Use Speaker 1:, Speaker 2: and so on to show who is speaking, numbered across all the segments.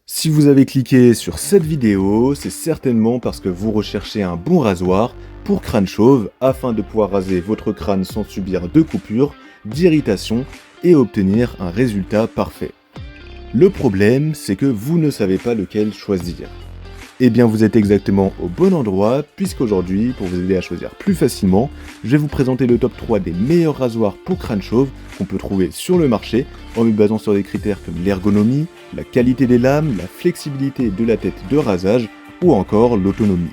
Speaker 1: Si vous avez cliqué sur cette vidéo, c'est certainement parce que vous recherchez un bon rasoir pour crâne chauve afin de pouvoir raser votre crâne sans subir de coupures, d'irritations et obtenir un résultat parfait. Le problème, c'est que vous ne savez pas lequel choisir. Eh bien vous êtes exactement au bon endroit, puisqu'aujourd'hui, pour vous aider à choisir plus facilement, je vais vous présenter le top 3 des meilleurs rasoirs pour crâne chauve qu'on peut trouver sur le marché, en me basant sur des critères comme l'ergonomie, la qualité des lames, la flexibilité de la tête de rasage, ou encore l'autonomie.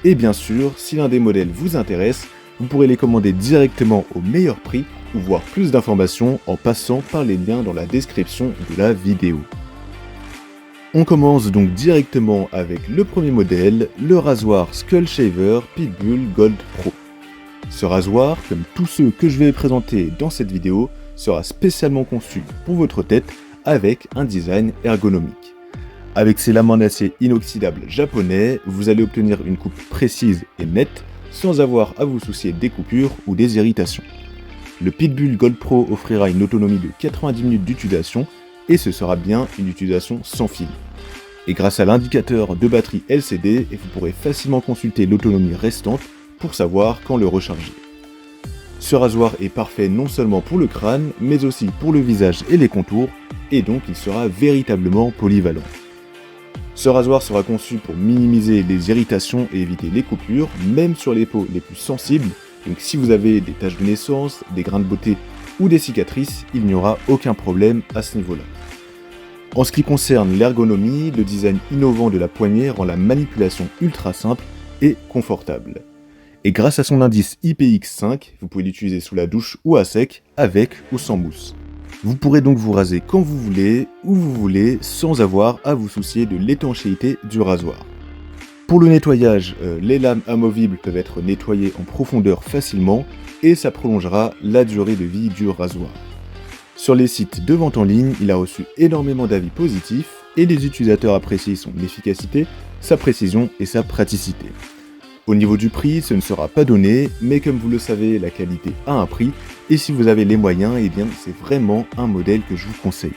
Speaker 1: Et bien sûr, si l'un des modèles vous intéresse, vous pourrez les commander directement au meilleur prix, ou voir plus d'informations en passant par les liens dans la description de la vidéo. On commence donc directement avec le premier modèle, le rasoir Skull Shaver Pitbull Gold Pro. Ce rasoir, comme tous ceux que je vais présenter dans cette vidéo, sera spécialement conçu pour votre tête avec un design ergonomique. Avec ses lames en acier inoxydable japonais, vous allez obtenir une coupe précise et nette sans avoir à vous soucier des coupures ou des irritations. Le Pitbull Gold Pro offrira une autonomie de 90 minutes d'utilisation et ce sera bien une utilisation sans fil. Et grâce à l'indicateur de batterie LCD, vous pourrez facilement consulter l'autonomie restante pour savoir quand le recharger. Ce rasoir est parfait non seulement pour le crâne, mais aussi pour le visage et les contours, et donc il sera véritablement polyvalent. Ce rasoir sera conçu pour minimiser les irritations et éviter les coupures, même sur les peaux les plus sensibles, donc si vous avez des taches de naissance, des grains de beauté ou des cicatrices, il n'y aura aucun problème à ce niveau-là. En ce qui concerne l'ergonomie, le design innovant de la poignée rend la manipulation ultra simple et confortable. Et grâce à son indice IPX5, vous pouvez l'utiliser sous la douche ou à sec, avec ou sans mousse. Vous pourrez donc vous raser quand vous voulez, où vous voulez, sans avoir à vous soucier de l'étanchéité du rasoir. Pour le nettoyage, les lames amovibles peuvent être nettoyées en profondeur facilement et ça prolongera la durée de vie du rasoir. Sur les sites de vente en ligne, il a reçu énormément d'avis positifs et les utilisateurs apprécient son efficacité, sa précision et sa praticité. Au niveau du prix, ce ne sera pas donné, mais comme vous le savez, la qualité a un prix et si vous avez les moyens, eh bien c'est vraiment un modèle que je vous conseille.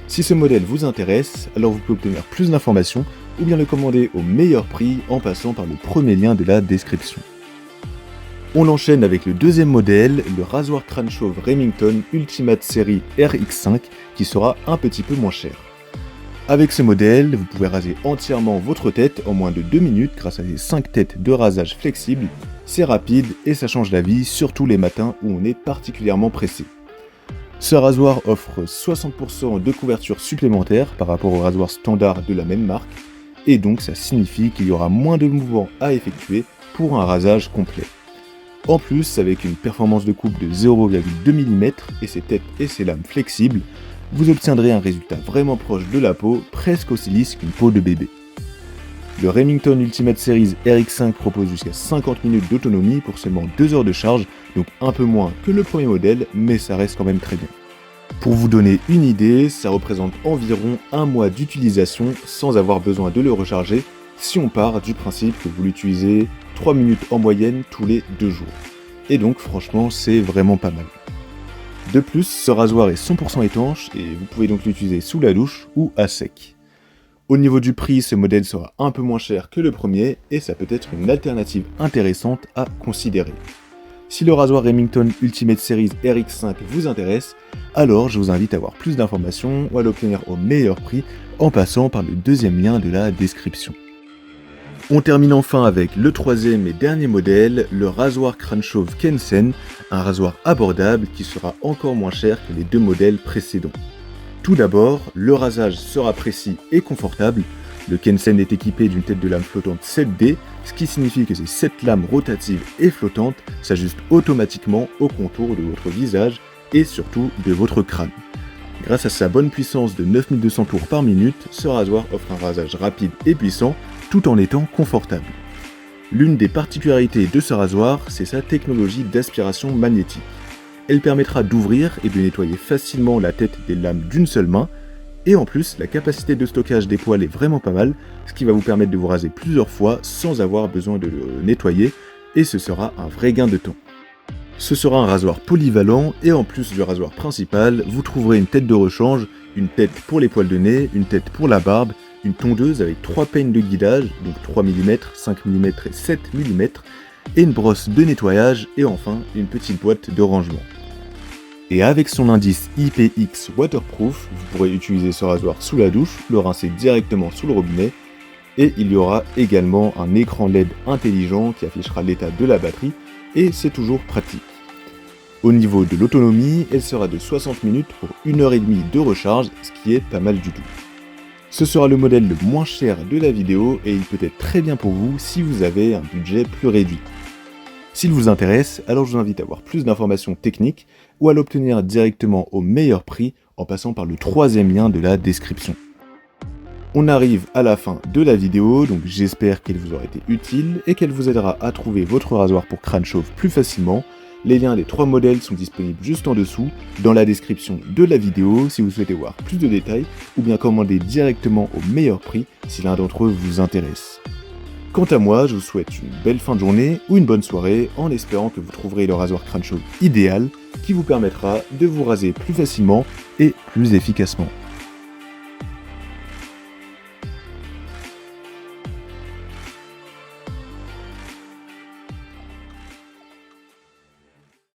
Speaker 1: Si ce modèle vous intéresse, alors vous pouvez obtenir plus d'informations ou bien le commander au meilleur prix en passant par le premier lien de la description. On enchaîne avec le deuxième modèle, le rasoir crâne chauve Remington Ultimate Series RX5 qui sera un petit peu moins cher. Avec ce modèle, vous pouvez raser entièrement votre tête en moins de 2 minutes grâce à ces 5 têtes de rasage flexibles. C'est rapide et ça change la vie, surtout les matins où on est particulièrement pressé. Ce rasoir offre 60% de couverture supplémentaire par rapport au rasoir standard de la même marque et donc ça signifie qu'il y aura moins de mouvements à effectuer pour un rasage complet. En plus, avec une performance de coupe de 0,2 mm et ses têtes et ses lames flexibles, vous obtiendrez un résultat vraiment proche de la peau, presque aussi lisse qu'une peau de bébé. Le Remington Ultimate Series RX5 propose jusqu'à 50 minutes d'autonomie pour seulement 2 heures de charge, donc un peu moins que le premier modèle, mais ça reste quand même très bien. Pour vous donner une idée, ça représente environ un mois d'utilisation sans avoir besoin de le recharger, si on part du principe que vous l'utilisez 3 minutes en moyenne tous les 2 jours. Et donc franchement c'est vraiment pas mal. De plus, ce rasoir est 100% étanche et vous pouvez donc l'utiliser sous la douche ou à sec. Au niveau du prix, ce modèle sera un peu moins cher que le premier et ça peut être une alternative intéressante à considérer. Si le rasoir Remington Ultimate Series RX5 vous intéresse, alors je vous invite à voir plus d'informations ou à l'obtenir au meilleur prix en passant par le deuxième lien de la description. On termine enfin avec le troisième et dernier modèle, le rasoir crâne chauve Kensen, un rasoir abordable qui sera encore moins cher que les 2 modèles précédents. Tout d'abord, le rasage sera précis et confortable. Le Kensen est équipé d'une tête de lame flottante 7D, ce qui signifie que ces 7 lames rotatives et flottantes s'ajustent automatiquement au contour de votre visage et surtout de votre crâne. Grâce à sa bonne puissance de 9200 tours par minute, ce rasoir offre un rasage rapide et puissant, tout en étant confortable. L'une des particularités de ce rasoir, c'est sa technologie d'aspiration magnétique. Elle permettra d'ouvrir et de nettoyer facilement la tête des lames d'une seule main, et en plus, la capacité de stockage des poils est vraiment pas mal, ce qui va vous permettre de vous raser plusieurs fois sans avoir besoin de le nettoyer, et ce sera un vrai gain de temps. Ce sera un rasoir polyvalent, et en plus du rasoir principal, vous trouverez une tête de rechange une tête pour les poils de nez, une tête pour la barbe, une tondeuse avec 3 peignes de guidage, donc 3 mm, 5 mm et 7 mm, et une brosse de nettoyage, et enfin une petite boîte de rangement. Et avec son indice IPX Waterproof, vous pourrez utiliser ce rasoir sous la douche, le rincer directement sous le robinet, et il y aura également un écran LED intelligent qui affichera l'état de la batterie, et c'est toujours pratique. Au niveau de l'autonomie, elle sera de 60 minutes pour 1h30 de recharge, ce qui est pas mal du tout. Ce sera le modèle le moins cher de la vidéo et il peut être très bien pour vous si vous avez un budget plus réduit. S'il vous intéresse, alors je vous invite à voir plus d'informations techniques ou à l'obtenir directement au meilleur prix en passant par le 3e lien de la description. On arrive à la fin de la vidéo, donc j'espère qu'elle vous aura été utile et qu'elle vous aidera à trouver votre rasoir pour crâne chauve plus facilement. Les liens des 3 modèles sont disponibles juste en dessous, dans la description de la vidéo si vous souhaitez voir plus de détails, ou bien commander directement au meilleur prix si l'un d'entre eux vous intéresse. Quant à moi, je vous souhaite une belle fin de journée ou une bonne soirée, en espérant que vous trouverez le rasoir crâne chauve idéal, qui vous permettra de vous raser plus facilement et plus efficacement.